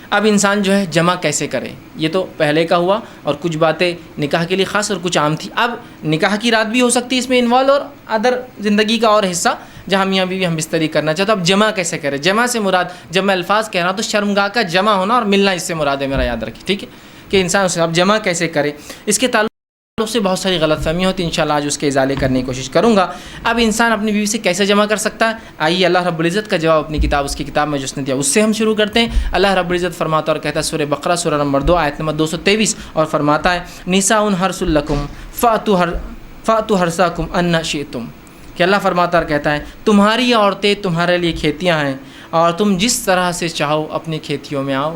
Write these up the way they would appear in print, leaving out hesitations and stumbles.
اب انسان جو ہے جمع کیسے کرے، یہ تو پہلے کا ہوا، اور کچھ باتیں نکاح کے لیے خاص اور کچھ عام تھی. اب نکاح کی رات بھی ہو سکتی ہے اس میں انوالو، اور ادر زندگی کا اور حصہ جہاں میاں بیوی ہم بستری کرنا چاہتے. اب جمع کیسے کرے؟ جمع سے مراد، جب میں الفاظ کہہ رہا ہوں تو شرمگاہ کا جمع ہونا اور ملنا اس سے مراد ہے، میرا یاد رکھیں، ٹھیک ہے، کہ انسان اسے اب جمع کیسے کرے. اس کے تعلق سے بہت ساری غلط فہمیاں ہوتی ہیں، انشاءاللہ آج اس کے ازالے کرنے کی کوشش کروں گا. اب انسان اپنی بیوی سے کیسے جمع کر سکتا ہے؟ آئیے اللہ رب العزت کا جواب اپنی کتاب، اس کی کتاب میں جو اس نے دیا اس سے ہم شروع کرتے ہیں. اللہ رب العزت فرماتا اور کہتا ہے سورہ بقرہ سورہ نمبر 2 آیت نمبر 223، اور فرماتا ہے نساء حرث لکم فأتوا حرثکم ان شئتم، کہ اللہ فرماتا اور کہتا ہے تمہاری عورتیں تمہارے لیے کھیتیاں ہیں، اور تم جس طرح سے چاہو اپنی کھیتیوں میں آؤ.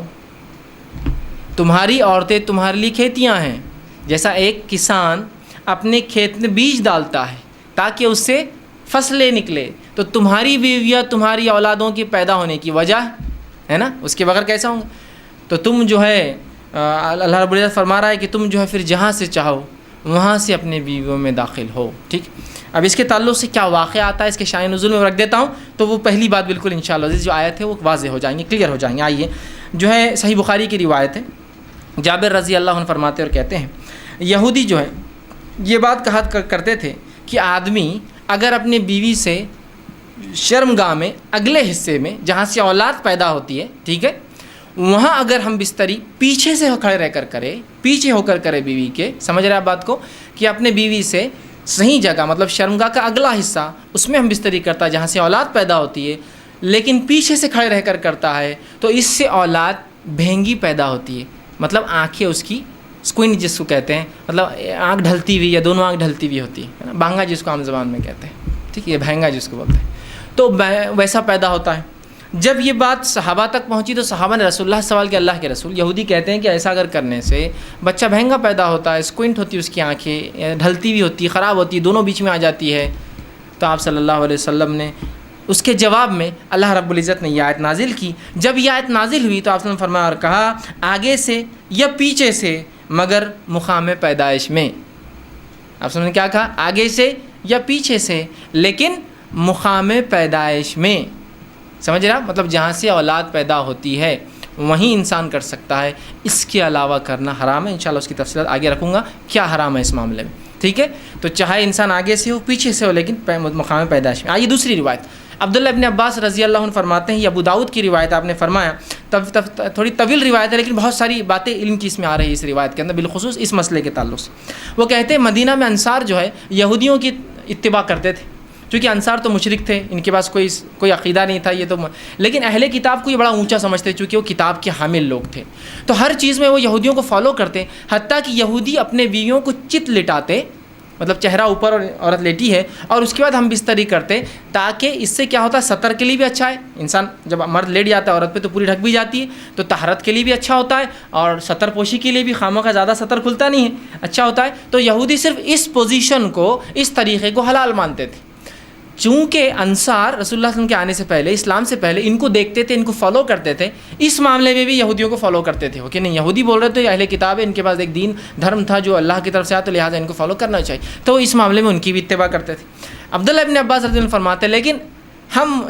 تمہاری عورتیں تمہارے لیے کھیتیاں ہیں، جیسا ایک کسان اپنے کھیت میں بیج ڈالتا ہے تاکہ اس سے فصلیں نکلے، تو تمہاری بیویاں تمہاری اولادوں کے پیدا ہونے کی وجہ ہے نا، اس کے بغیر کیسا ہوں گے؟ تو تم جو ہے اللہ رب العزت فرما رہا ہے کہ تم جو ہے پھر جہاں سے چاہو وہاں سے اپنے بیویوں میں داخل ہو. ٹھیک، اب اس کے تعلق سے کیا واقعہ آتا ہے اس کے شان نزول میں رکھ دیتا ہوں، تو وہ پہلی بات بالکل انشاءاللہ جو آیت ہے وہ واضح ہو جائیں گے، کلیئر ہو جائیں گے. آئیے، جو ہے صحیح بخاری کی روایت ہے، جابر رضی اللہ عنہ فرماتے اور کہتے ہیں یہودی جو ہے یہ بات کہا کرتے تھے کہ آدمی اگر اپنی بیوی سے شرمگاہ میں اگلے حصے میں جہاں سے اولاد پیدا ہوتی ہے، ٹھیک ہے، وہاں اگر ہم بستری پیچھے سے کھڑے رہ کر کرے، پیچھے ہو کر کرے بیوی کے، سمجھ رہے آپ بات کو، کہ اپنے بیوی سے صحیح جگہ مطلب شرمگاہ کا اگلا حصہ اس میں ہم بستری کرتا ہے جہاں سے اولاد پیدا ہوتی ہے، لیکن پیچھے سے کھڑے رہ کر کرتا ہے تو اس سے اولاد بھینگی پیدا ہوتی ہے، مطلب آنکھیں اس کی سکوئنٹ جس کو کہتے ہیں، مطلب آنکھ ڈھلتی ہوئی یا دونوں آنکھ ڈھلتی ہوئی ہوتی ہے، بانگا جس کو عام زبان میں کہتے ہیں، ٹھیک ہے، یہ بھینگا جس کو بولتے ہیں، تو ویسا پیدا ہوتا ہے. جب یہ بات صحابہ تک پہنچی تو صحابہ نے رسول اللہ سے سوال کیا، اللہ کے رسول، یہودی کہتے ہیں کہ ایسا اگر کرنے سے بچہ بھینگا پیدا ہوتا ہے، سکوئنٹ ہوتی ہے اس کی آنکھیں، ڈھلتی ہوئی ہوتی ہے، خراب ہوتی ہے، دونوں بیچ میں آ جاتی ہے. تو آپ صلی اللہ علیہ وسلم نے اس کے جواب میں اللہ رب العزت نے یہ آیت نازل کی. جب یہ آیت نازل ہوئی تو آپ نے فرمایا اور کہا آگے سے یا پیچھے سے مگر مقام پیدائش میں. آپ نے کیا کہا؟ آگے سے یا پیچھے سے لیکن مقام پیدائش میں. سمجھ رہا؟ مطلب جہاں سے اولاد پیدا ہوتی ہے وہیں انسان کر سکتا ہے، اس کے علاوہ کرنا حرام ہے. انشاءاللہ اس کی تفصیلات آگے رکھوں گا کیا حرام ہے اس معاملے میں، ٹھیک ہے. تو چاہے انسان آگے سے ہو پیچھے سے ہو لیکن مقام پیدائش میں. آئیے دوسری روایت، عبداللہ ابن عباس رضی اللہ عنہ فرماتے ہیں، یہ ابو داؤد کی روایت، آپ نے فرمایا تھوڑی طویل روایت ہے لیکن بہت ساری باتیں علم کی اس میں آ رہی ہے اس روایت کے اندر، بالخصوص اس مسئلے کے تعلق سے. وہ کہتے ہیں مدینہ میں انصار جو ہے یہودیوں کی اتباع کرتے تھے، چونکہ انصار تو مشرک تھے، ان کے پاس کوئی عقیدہ نہیں تھا، یہ تو لیکن اہل کتاب کو یہ بڑا اونچا سمجھتے چونکہ وہ کتاب کے حامل لوگ تھے، تو ہر چیز میں وہ یہودیوں کو فالو کرتے. حتیٰ کہ یہودی اپنے بیویوں کو چت لٹاتے، مطلب چہرہ اوپر اور عورت لیٹی ہے، اور اس کے بعد ہم بستری کرتے، تاکہ اس سے کیا ہوتا ہے سطر کے لیے بھی اچھا ہے. انسان جب مرد لیٹ جاتا ہے عورت پہ تو پوری ڈھک بھی جاتی ہے، تو طہارت کے لیے بھی اچھا ہوتا ہے، اور سطر پوشی کے لیے بھی خامہ کا زیادہ سطر کھلتا نہیں ہے، اچھا ہوتا ہے. تو یہودی صرف اس پوزیشن کو، اس طریقے کو حلال مانتے تھے. چونکہ انصار رسول اللہ صلی اللہ علیہ وسلم کے آنے سے پہلے، اسلام سے پہلے ان کو دیکھتے تھے، ان کو فالو کرتے تھے، اس معاملے میں بھی یہودیوں کو فالو کرتے تھے کہ نہیں یہودی بول رہے تھے اہل کتاب ہے، ان کے پاس ایک دین دھرم تھا جو اللہ کی طرف سے آیا، تو لہٰذا ان کو فالو کرنا چاہیے، تو اس معاملے میں ان کی بھی اتباع کرتے تھے. عبداللہ ابن عباس رضی اللہ عنہ فرماتے ہیں لیکن ہم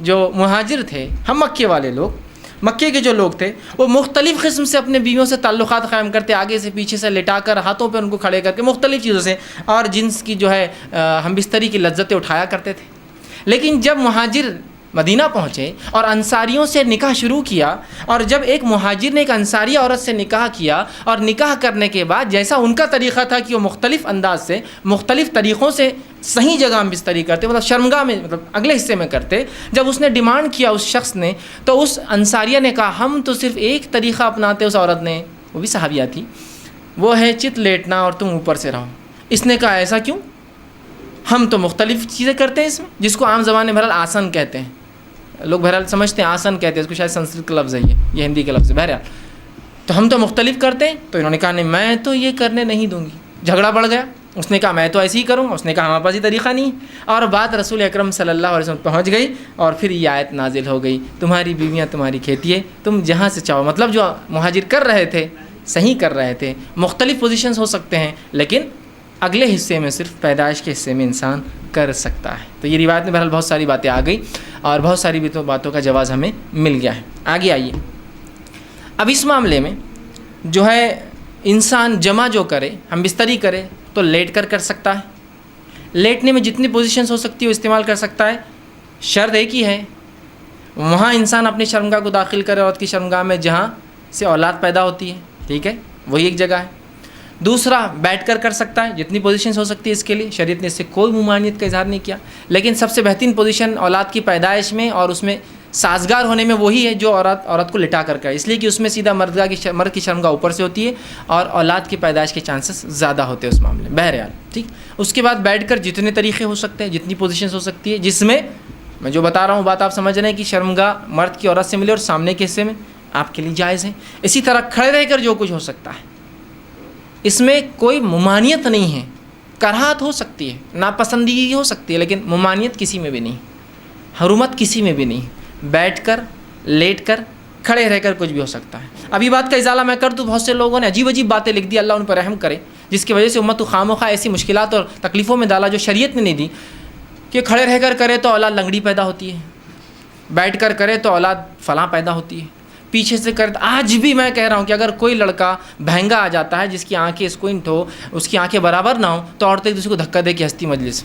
جو مہاجر تھے، ہم مکے والے لوگ، مکے کے جو لوگ تھے، وہ مختلف قسم سے اپنے بیویوں سے تعلقات قائم کرتے، آگے سے پیچھے سے لٹا کر، ہاتھوں پہ ان کو کھڑے کر کے، مختلف چیزوں سے، اور جنس کی جو ہے ہم بستری کی لذتیں اٹھایا کرتے تھے. لیکن جب مہاجر مدینہ پہنچے اور انصاریوں سے نکاح شروع کیا، اور جب ایک مہاجر نے ایک انصاری عورت سے نکاح کیا، اور نکاح کرنے کے بعد جیسا ان کا طریقہ تھا کہ وہ مختلف انداز سے، مختلف طریقوں سے صحیح جگہ ہم بستری کرتے، مطلب شرمگاہ میں، مطلب اگلے حصے میں کرتے، جب اس نے ڈیمانڈ کیا اس شخص نے، تو اس انصاریہ نے کہا ہم تو صرف ایک طریقہ اپناتے. اس عورت نے، وہ بھی صحابیہ تھی، وہ ہے چت لیٹنا اور تم اوپر سے رہو. اس نے کہا ایسا کیوں؟ ہم تو مختلف چیزیں کرتے ہیں اس میں، جس کو عام زبان میں بہرحال آسن کہتے ہیں، لوگ بہرحال سمجھتے ہیں آسن کہتے ہیں اس کو، شاید سنسکرت کا لفظ ہے یہ ہندی کا لفظ ہے. بہرحال تو ہم تو مختلف کرتے ہیں. تو انہوں نے کہا نہیں میں تو یہ کرنے نہیں دوں گی. جھگڑا بڑھ گیا. اس نے کہا میں تو ایسے ہی کروں گا. اس نے کہا ہمارے پاس یہ طریقہ نہیں. اور بات رسول اکرم صلی اللہ علیہ وسلم پہنچ گئی، اور پھر یہ آیت نازل ہو گئی تمہاری بیویاں تمہاری کھیتی ہے، تم جہاں سے چاہو. مطلب جو مہاجر کر رہے تھے صحیح کر رہے تھے، مختلف پوزیشنز ہو سکتے ہیں لیکن اگلے حصے میں صرف پیدائش کے حصے میں انسان کر سکتا ہے. تو یہ روایت میں بہرحال بہت ساری باتیں آ گئی، اور بہت ساری باتوں کا جواز ہمیں مل گیا ہے. آگے آئیے. اب اس معاملے میں جو ہے انسان جمع جو کرے، ہم بستری کرے تو لیٹ کر سکتا ہے، لیٹنے میں جتنی پوزیشنز ہو سکتی ہے وہ استعمال کر سکتا ہے، شرط ایک ہی ہے وہاں انسان اپنی شرمگاہ کو داخل کرے، عورت کی شرمگاہ میں جہاں سے اولاد پیدا ہوتی ہے، ٹھیک ہے، وہی ایک جگہ ہے۔ دوسرا بیٹھ کر سکتا ہے، جتنی پوزیشنز ہو سکتی ہے اس کے لیے، شریعت نے اس سے کوئی ممانعت کا اظہار نہیں کیا، لیکن سب سے بہترین پوزیشن اولاد کی پیدائش میں اور اس میں سازگار ہونے میں وہی ہے جو عورت کو لٹا کر ہے، اس لیے کہ اس میں سیدھا مرد کی شرمگاہ اوپر سے ہوتی ہے اور اولاد کی پیدائش کے چانسز زیادہ ہوتے ہیں اس معاملے میں، بہرحال ٹھیک۔ اس کے بعد بیٹھ کر جتنے طریقے ہو سکتے ہیں، جتنی پوزیشنز ہو سکتی ہے، جس میں میں جو بتا رہا ہوں بات آپ سمجھ رہے ہیں کہ شرمگاہ مرد کی عورت سے ملے اور سامنے کے حصے میں آپ کے لیے جائز ہے۔ اسی طرح کھڑے رہ کر جو کچھ ہو سکتا ہے، اس میں کوئی ممانعت نہیں ہے، کراہت ہو سکتی ہے، ناپسندیدگی ہو سکتی ہے، لیکن ممانعت کسی میں بھی نہیں، حرمت کسی میں بھی نہیں۔ بیٹھ کر، لیٹ کر، کھڑے رہ کر کچھ بھی ہو سکتا ہے۔ ابھی بات کا ازالہ میں کر دوں، بہت سے لوگوں نے عجیب باتیں لکھ دی، اللہ ان پر رحم کرے، جس کی وجہ سے امت کو خواہ ایسی مشکلات اور تکلیفوں میں ڈالا جو شریعت نے نہیں دی، کہ کھڑے رہ کر کرے تو اولاد لنگڑی پیدا ہوتی ہے، بیٹھ کر کرے تو اولاد فلاں پیدا ہوتی ہے، پیچھے سے کرے۔ آج بھی میں کہہ رہا ہوں کہ اگر کوئی لڑکا بہنگا آ جاتا ہے جس کی آنکھیں اسکوئنٹ ہو، اس کی آنکھیں برابر نہ ہو، تو عورتیں ایک دوسرے کو دھکا دے کے ہستی مجلس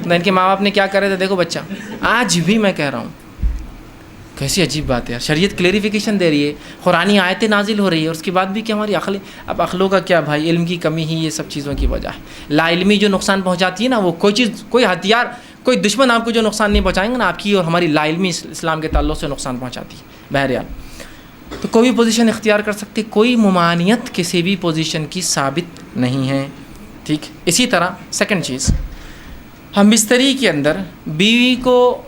ان کے ماں باپ نے کیا کرے تھے، دیکھو بچہ، آج بھی میں کہہ رہا ہوں کیسی عجیب بات ہے یار، شریعت کلیریفیکیشن دے رہی ہے، قرآنی آیتیں نازل ہو رہی ہے، اور اس کے بعد بھی کہ ہماری عقلیں، اب عقلوں کا کیا بھائی، علم کی کمی ہی یہ سب چیزوں کی وجہ ہے۔ لا علمی جو نقصان پہنچاتی ہے نا، وہ کوئی چیز، کوئی ہتھیار، کوئی دشمن آپ کو جو نقصان نہیں پہنچائیں گے نا، آپ کی اور ہماری لا علمی اسلام کے تعلق سے نقصان پہنچاتی ہے۔ بہرحال تو کوئی بھی پوزیشن اختیار کر سکتے، کوئی ممانعت کسی بھی پوزیشن کی ثابت نہیں ہے، ٹھیک۔ اسی طرح سیکنڈ چیز، ہم بستری کے اندر بیوی کو